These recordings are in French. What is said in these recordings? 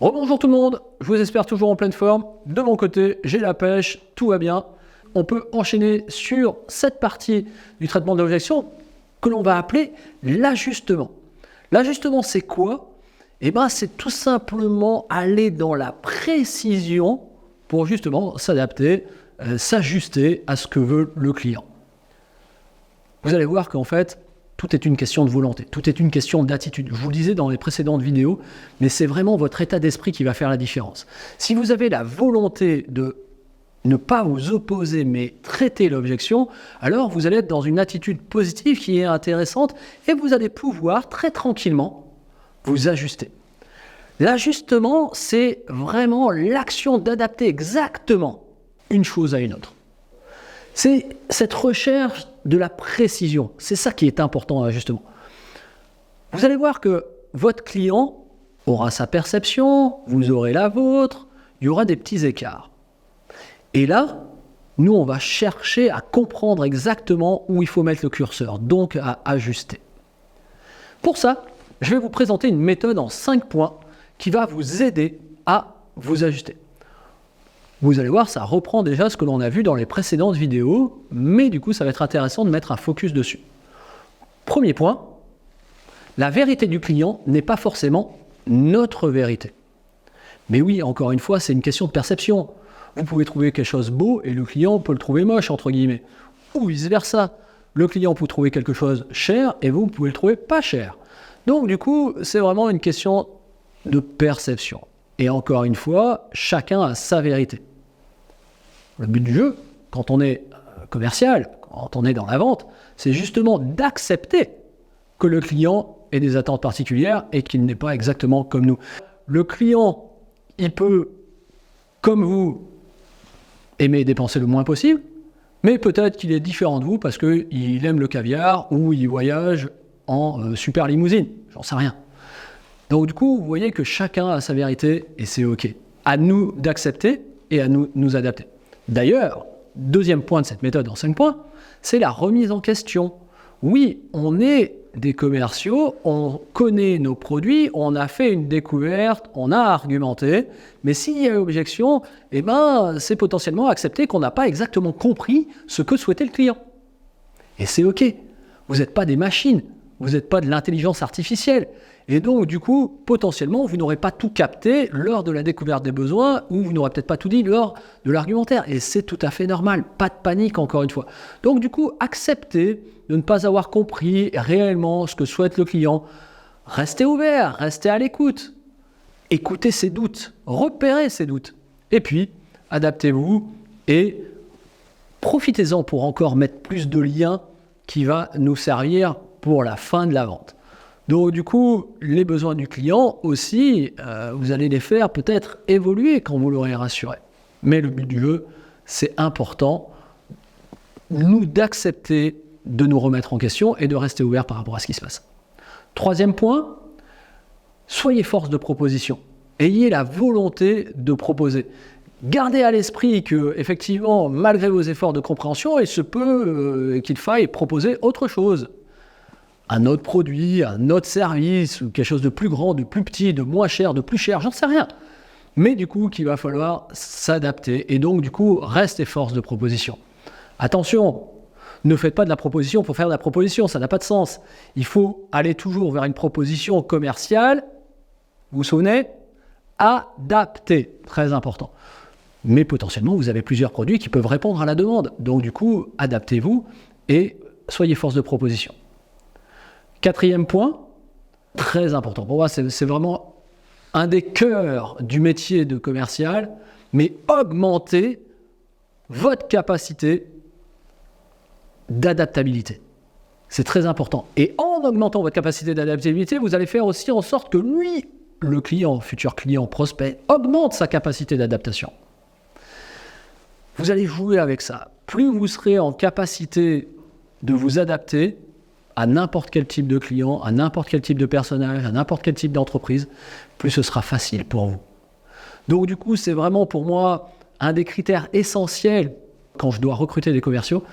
Rebonjour tout le monde, je vous espère toujours en pleine forme. De mon côté, j'ai la pêche, tout va bien. On peut enchaîner sur cette partie du traitement de l'objection que l'on va appeler l'ajustement. L'ajustement, c'est quoi? Eh bien, c'est tout simplement aller dans la précision pour justement s'adapter, s'ajuster à ce que veut le client. Vous allez voir qu'en fait, tout est une question de volonté, tout est une question d'attitude. Je vous le disais dans les précédentes vidéos, mais c'est vraiment votre état d'esprit qui va faire la différence. Si vous avez la volonté de ne pas vous opposer, mais traiter l'objection, alors vous allez être dans une attitude positive qui est intéressante et vous allez pouvoir très tranquillement vous ajuster. L'ajustement, c'est vraiment l'action d'adapter exactement une chose à une autre. C'est cette recherche de la précision. C'est ça qui est important à l'ajustement. Vous allez voir que votre client aura sa perception, vous aurez la vôtre, il y aura des petits écarts. Et là, nous, on va chercher à comprendre exactement où il faut mettre le curseur, donc à ajuster. Pour ça, je vais vous présenter une méthode en 5 points qui va vous aider à vous ajuster. Vous allez voir, ça reprend déjà ce que l'on a vu dans les précédentes vidéos, mais du coup, ça va être intéressant de mettre un focus dessus. Premier point, la vérité du client n'est pas forcément notre vérité. Mais oui, encore une fois, c'est une question de perception. Vous pouvez trouver quelque chose beau et le client peut le trouver moche, entre guillemets. Ou vice-versa. Le client peut trouver quelque chose cher et vous pouvez le trouver pas cher. Donc du coup, c'est vraiment une question de perception. Et encore une fois, chacun a sa vérité. Le but du jeu, quand on est commercial, quand on est dans la vente, c'est justement d'accepter que le client ait des attentes particulières et qu'il n'est pas exactement comme nous. Le client, il peut, comme vous, aimer dépenser le moins possible, mais peut-être qu'il est différent de vous parce qu'il aime le caviar ou il voyage en super limousine, j'en sais rien. Donc du coup, vous voyez que chacun a sa vérité et c'est OK. À nous d'accepter et à nous adapter. D'ailleurs, deuxième point de cette méthode en 5 points, c'est la remise en question. Oui, on est des commerciaux, on connaît nos produits, on a fait une découverte, on a argumenté, mais s'il y a objection, eh ben, c'est potentiellement accepter qu'on n'a pas exactement compris ce que souhaitait le client. Et c'est OK. Vous n'êtes pas des machines, vous n'êtes pas de l'intelligence artificielle. Et donc, du coup, potentiellement, vous n'aurez pas tout capté lors de la découverte des besoins ou vous n'aurez peut-être pas tout dit lors de l'argumentaire. Et c'est tout à fait normal. Pas de panique, encore une fois. Donc, du coup, acceptez de ne pas avoir compris réellement ce que souhaite le client. Restez ouvert, restez à l'écoute. Écoutez ses doutes, repérez ses doutes. Et puis, adaptez-vous et profitez-en pour encore mettre plus de liens qui va nous servir pour la fin de la vente. Donc du coup, les besoins du client aussi, vous allez les faire peut-être évoluer quand vous l'aurez rassuré. Mais le but du jeu, c'est important, nous d'accepter de nous remettre en question et de rester ouvert par rapport à ce qui se passe. Troisième point, soyez force de proposition. Ayez la volonté de proposer. Gardez à l'esprit que, effectivement, malgré vos efforts de compréhension, il se peut qu'il faille proposer autre chose. Un autre produit, un autre service, ou quelque chose de plus grand, de plus petit, de moins cher, de plus cher, j'en sais rien. Mais du coup, qu'il va falloir s'adapter. Et donc, du coup, restez force de proposition. Attention, ne faites pas de la proposition pour faire de la proposition, ça n'a pas de sens. Il faut aller toujours vers une proposition commerciale, vous vous souvenez, adaptée, très important. Mais potentiellement, vous avez plusieurs produits qui peuvent répondre à la demande. Donc, du coup, adaptez-vous et soyez force de proposition. Quatrième point, très important. Pour moi, c'est vraiment un des cœurs du métier de commercial, mais augmenter votre capacité d'adaptabilité. C'est très important. Et en augmentant votre capacité d'adaptabilité, vous allez faire aussi en sorte que lui, le client, futur client, prospect, augmente sa capacité d'adaptation. Vous allez jouer avec ça. Plus vous serez en capacité de vous adapter à n'importe quel type de client, à n'importe quel type de personnage, à n'importe quel type d'entreprise, plus ce sera facile pour vous. Donc du coup, c'est vraiment pour moi un des critères essentiels quand je dois recruter des commerciaux.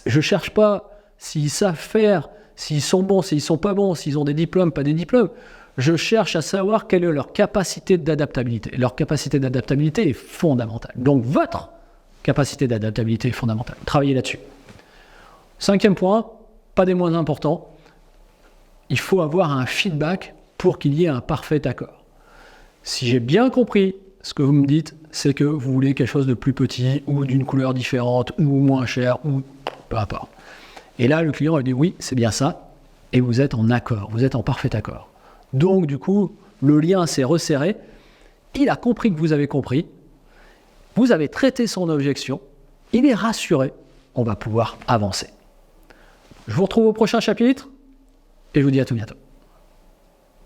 Je ne cherche pas s'ils savent faire, s'ils sont bons, s'ils ne sont pas bons, s'ils ont des diplômes, pas des diplômes. je cherche à savoir quelle est leur capacité d'adaptabilité. Leur capacité d'adaptabilité est fondamentale. Donc votre capacité d'adaptabilité est fondamentale. Travaillez là-dessus. 5e point, pas des moins importants, il faut avoir un feedback pour qu'il y ait un parfait accord. Si j'ai bien compris ce que vous me dites, c'est que vous voulez quelque chose de plus petit ou d'une couleur différente ou moins cher ou peu importe. Et là, le client il dit oui, c'est bien ça, et vous êtes en accord, vous êtes en parfait accord. Donc du coup, le lien s'est resserré, il a compris que vous avez compris, vous avez traité son objection, il est rassuré, on va pouvoir avancer. Je vous retrouve au prochain chapitre et je vous dis à tout bientôt.